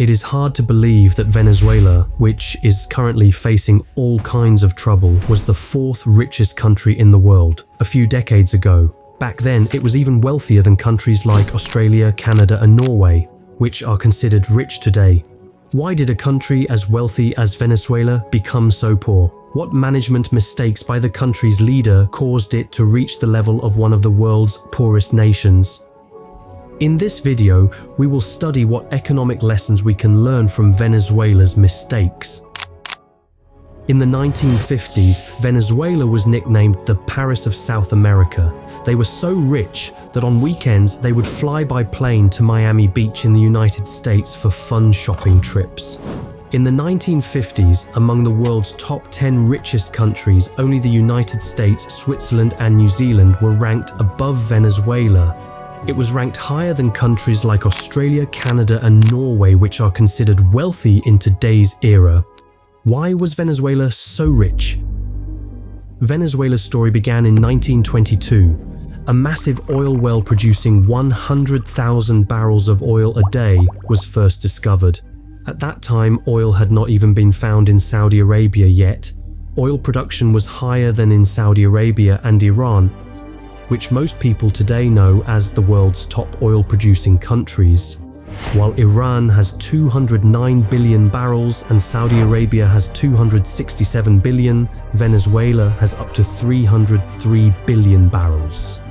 It is hard to believe that Venezuela, which is currently facing all kinds of trouble, was the fourth richest country in the world a few decades ago. Back then, it was even wealthier than countries like Australia, Canada, and Norway, which are considered rich today. Why did a country as wealthy as Venezuela become so poor? What management mistakes by the country's leader caused it to reach the level of one of the world's poorest nations? In this video, we will study what economic lessons we can learn from Venezuela's mistakes. In the 1950s, Venezuela was nicknamed the Paris of South America. They were so rich that on weekends they would fly by plane to Miami Beach in the United States for fun shopping trips. In the 1950s, among the world's top 10 richest countries, only the United States, Switzerland, and New Zealand were ranked above Venezuela. It was ranked higher than countries like Australia, Canada, and Norway, which are considered wealthy in today's era. Why was Venezuela so rich? Venezuela's story began in 1922. A massive oil well producing 100,000 barrels of oil a day was first discovered. At that time, oil had not even been found in Saudi Arabia yet. Oil production was higher than in Saudi Arabia and Iran, which most people today know as the world's top oil-producing countries. While Iran has 209 billion barrels and Saudi Arabia has 267 billion, Venezuela has up to 303 billion barrels.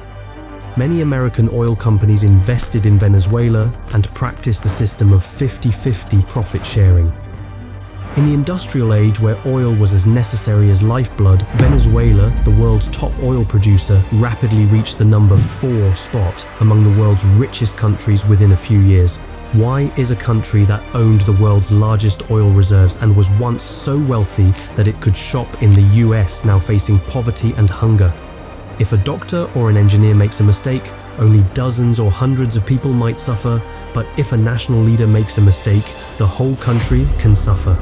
Many American oil companies invested in Venezuela and practiced a system of 50-50 profit sharing. In the industrial age, where oil was as necessary as lifeblood, Venezuela, the world's top oil producer, rapidly reached the number 4 spot among the world's richest countries within a few years. Why is a country that owned the world's largest oil reserves and was once so wealthy that it could shop in the US now facing poverty and hunger? If a doctor or an engineer makes a mistake, only dozens or hundreds of people might suffer, but if a national leader makes a mistake, the whole country can suffer.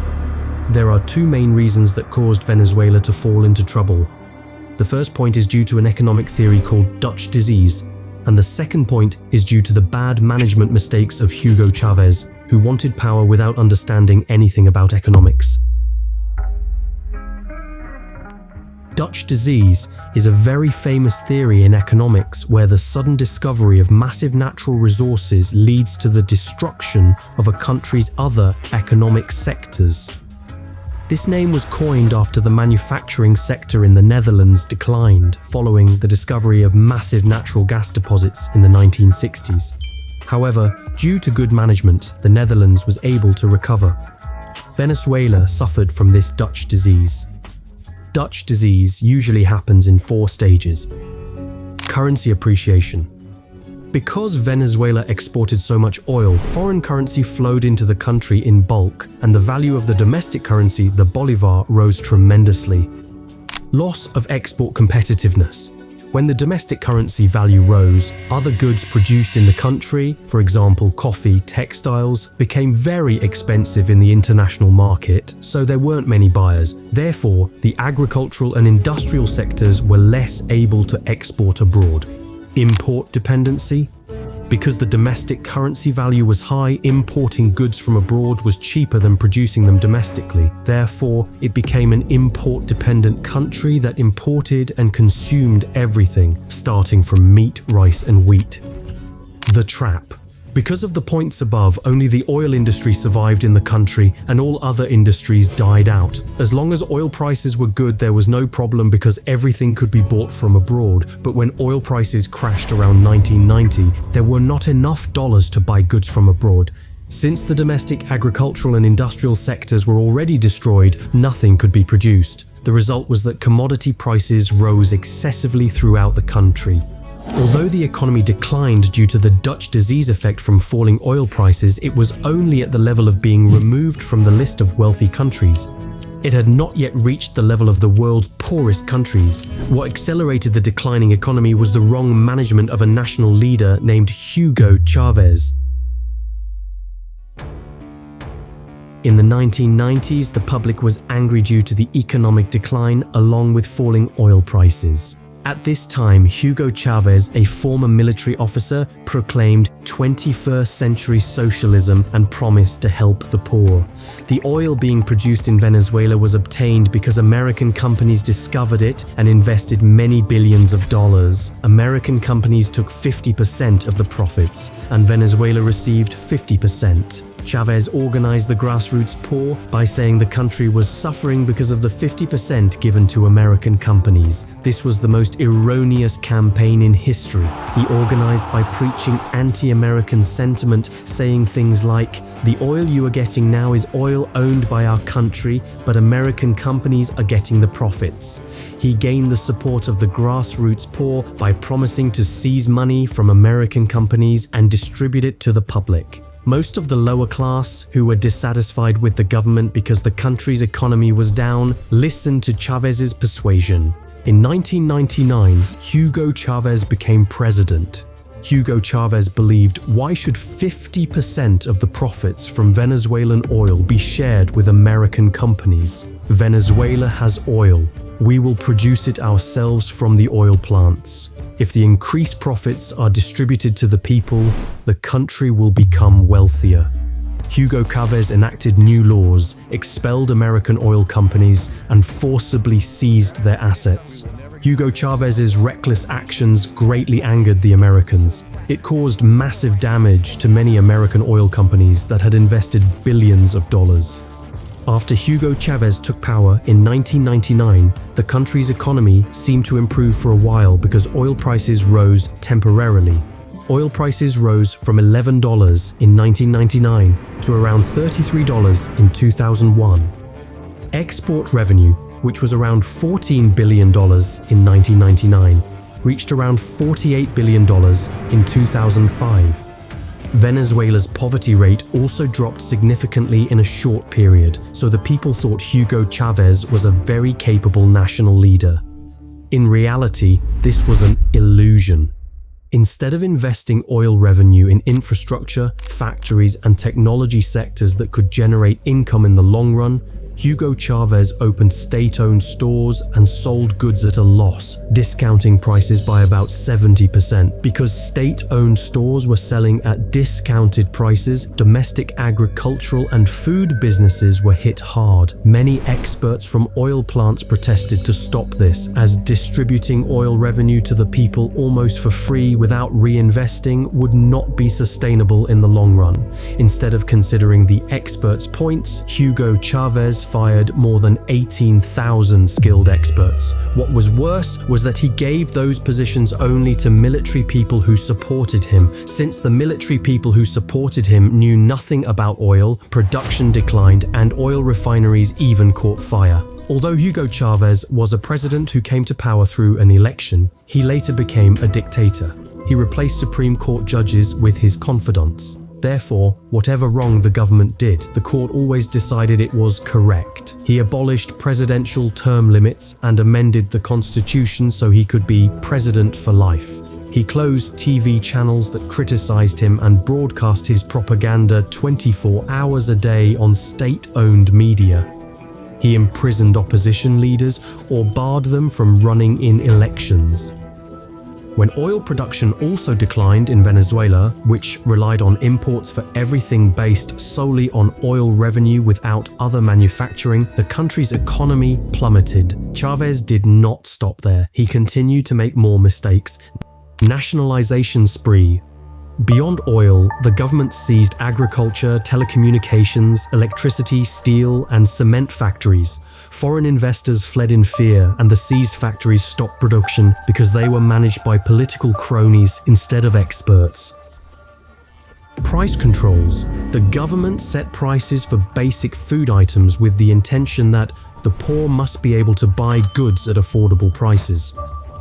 There are 2 main reasons that caused Venezuela to fall into trouble. The first point is due to an economic theory called Dutch disease, and the second point is due to the bad management mistakes of Hugo Chavez, who wanted power without understanding anything about economics. Dutch disease is a very famous theory in economics where the sudden discovery of massive natural resources leads to the destruction of a country's other economic sectors. This name was coined after the manufacturing sector in the Netherlands declined following the discovery of massive natural gas deposits in the 1960s. However, due to good management, the Netherlands was able to recover. Venezuela suffered from this Dutch disease. Dutch disease usually happens in 4 stages. Currency appreciation. Because Venezuela exported so much oil, foreign currency flowed into the country in bulk, and the value of the domestic currency, the bolivar, rose tremendously. Loss of export competitiveness. When the domestic currency value rose, other goods produced in the country, for example coffee, textiles, became very expensive in the international market, so there weren't many buyers. Therefore, the agricultural and industrial sectors were less able to export abroad. Import dependency. Because the domestic currency value was high, importing goods from abroad was cheaper than producing them domestically. Therefore, it became an import-dependent country that imported and consumed everything, starting from meat, rice, and wheat. The trap. Because of the points above, only the oil industry survived in the country and all other industries died out. As long as oil prices were good, there was no problem because everything could be bought from abroad. But when oil prices crashed around 1990, there were not enough dollars to buy goods from abroad. Since the domestic agricultural and industrial sectors were already destroyed, nothing could be produced. The result was that commodity prices rose excessively throughout the country. Although the economy declined due to the Dutch disease effect from falling oil prices, it was only at the level of being removed from the list of wealthy countries. It had not yet reached the level of the world's poorest countries. What accelerated the declining economy was the wrong management of a national leader named Hugo Chavez. In the 1990s, the public was angry due to the economic decline along with falling oil prices. At this time, Hugo Chavez, a former military officer, proclaimed 21st century socialism and promised to help the poor. The oil being produced in Venezuela was obtained because American companies discovered it and invested many billions of dollars. American companies took 50% of the profits, and Venezuela received 50%. Chavez organized the grassroots poor by saying the country was suffering because of the 50% given to American companies. This was the most erroneous campaign in history. He organized by preaching anti-American sentiment, saying things like, "The oil you are getting now is oil owned by our country, but American companies are getting the profits." He gained the support of the grassroots poor by promising to seize money from American companies and distribute it to the public. Most of the lower class, who were dissatisfied with the government because the country's economy was down, listened to Chavez's persuasion. In 1999, Hugo Chavez became president. Hugo Chavez believed, why should 50% of the profits from Venezuelan oil be shared with American companies? Venezuela has oil. We will produce it ourselves from the oil plants. If the increased profits are distributed to the people, the country will become wealthier. Hugo Chavez enacted new laws, expelled American oil companies, and forcibly seized their assets. Hugo Chavez's reckless actions greatly angered the Americans. It caused massive damage to many American oil companies that had invested billions of dollars. After Hugo Chavez took power in 1999, the country's economy seemed to improve for a while because oil prices rose temporarily. Oil prices rose from $11 in 1999 to around $33 in 2001. Export revenue, which was around $14 billion in 1999, reached around $48 billion in 2005. Venezuela's poverty rate also dropped significantly in a short period, so the people thought Hugo Chavez was a very capable national leader. In reality, this was an illusion. Instead of investing oil revenue in infrastructure, factories, and technology sectors that could generate income in the long run, Hugo Chavez opened state-owned stores and sold goods at a loss, discounting prices by about 70%. Because state-owned stores were selling at discounted prices, domestic agricultural and food businesses were hit hard. Many experts from oil plants protested to stop this, as distributing oil revenue to the people almost for free without reinvesting would not be sustainable in the long run. Instead of considering the experts' points, Hugo Chavez fired more than 18,000 skilled experts. What was worse was that he gave those positions only to military people who supported him. Since the military people who supported him knew nothing about oil, production declined and oil refineries even caught fire. Although Hugo Chavez was a president who came to power through an election, he later became a dictator. He replaced Supreme Court judges with his confidants. Therefore, whatever wrong the government did, the court always decided it was correct. He abolished presidential term limits and amended the constitution so he could be president for life. He closed TV channels that criticized him and broadcast his propaganda 24 hours a day on state-owned media. He imprisoned opposition leaders or barred them from running in elections. When oil production also declined in Venezuela, which relied on imports for everything based solely on oil revenue without other manufacturing, the country's economy plummeted. Chavez did not stop there. He continued to make more mistakes. Nationalization spree. Beyond oil, the government seized agriculture, telecommunications, electricity, steel, and cement factories. Foreign investors fled in fear, and the seized factories stopped production because they were managed by political cronies instead of experts. Price controls. The government set prices for basic food items with the intention that the poor must be able to buy goods at affordable prices.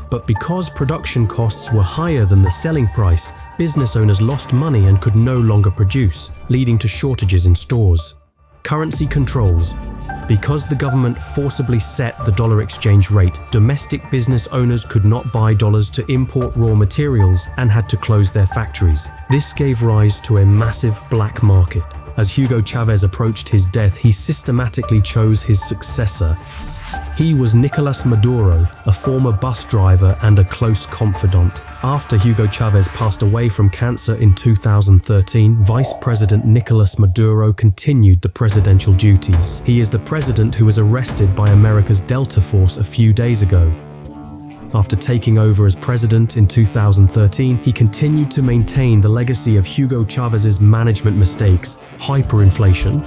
But because production costs were higher than the selling price, business owners lost money and could no longer produce, leading to shortages in stores. Currency controls. Because the government forcibly set the dollar exchange rate, domestic business owners could not buy dollars to import raw materials and had to close their factories. This gave rise to a massive black market. As Hugo Chavez approached his death, he systematically chose his successor. He was Nicolas Maduro, a former bus driver and a close confidant. After Hugo Chavez passed away from cancer in 2013, Vice President Nicolas Maduro continued the presidential duties. He is the president who was arrested by America's Delta Force a few days ago. After taking over as president in 2013, he continued to maintain the legacy of Hugo Chavez's management mistakes, hyperinflation.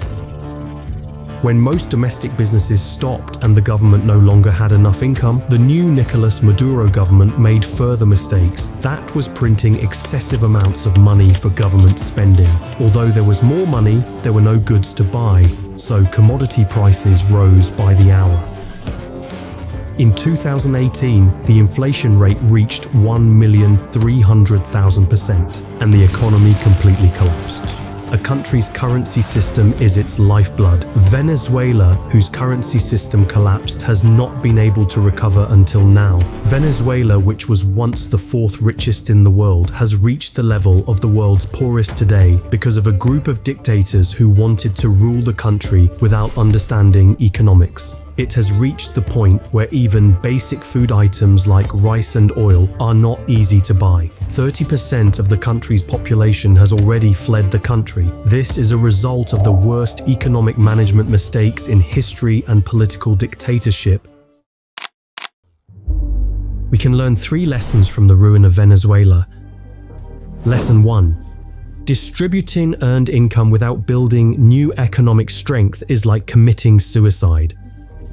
When most domestic businesses stopped and the government no longer had enough income, the new Nicolas Maduro government made further mistakes. That was printing excessive amounts of money for government spending. Although there was more money, there were no goods to buy, so commodity prices rose by the hour. In 2018, the inflation rate reached 1,300,000%, and the economy completely collapsed. A country's currency system is its lifeblood. Venezuela, whose currency system collapsed, has not been able to recover until now. Venezuela, which was once the fourth richest in the world, has reached the level of the world's poorest today because of a group of dictators who wanted to rule the country without understanding economics. It has reached the point where even basic food items like rice and oil are not easy to buy. 30% of the country's population has already fled the country. This is a result of the worst economic management mistakes in history and political dictatorship. We can learn 3 lessons from the ruin of Venezuela. Lesson 1. Distributing earned income without building new economic strength is like committing suicide.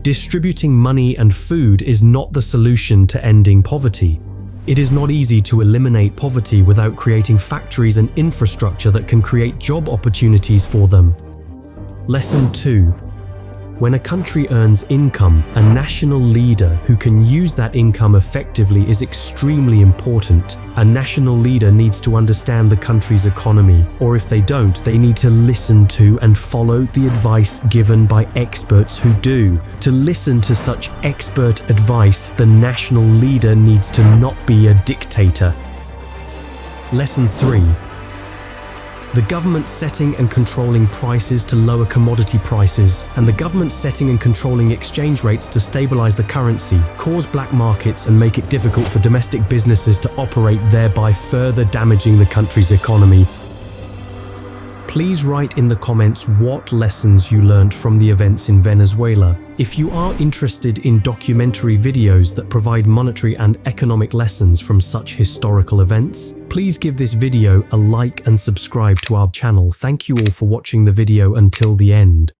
Distributing money and food is not the solution to ending poverty. It is not easy to eliminate poverty without creating factories and infrastructure that can create job opportunities for them. Lesson 2. When a country earns income, a national leader who can use that income effectively is extremely important. A national leader needs to understand the country's economy, or if they don't, they need to listen to and follow the advice given by experts who do. To listen to such expert advice, the national leader needs to not be a dictator. Lesson 3. The government setting and controlling prices to lower commodity prices, and the government setting and controlling exchange rates to stabilize the currency, cause black markets and make it difficult for domestic businesses to operate, thereby further damaging the country's economy. Please write in the comments what lessons you learned from the events in Venezuela. If you are interested in documentary videos that provide monetary and economic lessons from such historical events, please give this video a like and subscribe to our channel. Thank you all for watching the video until the end.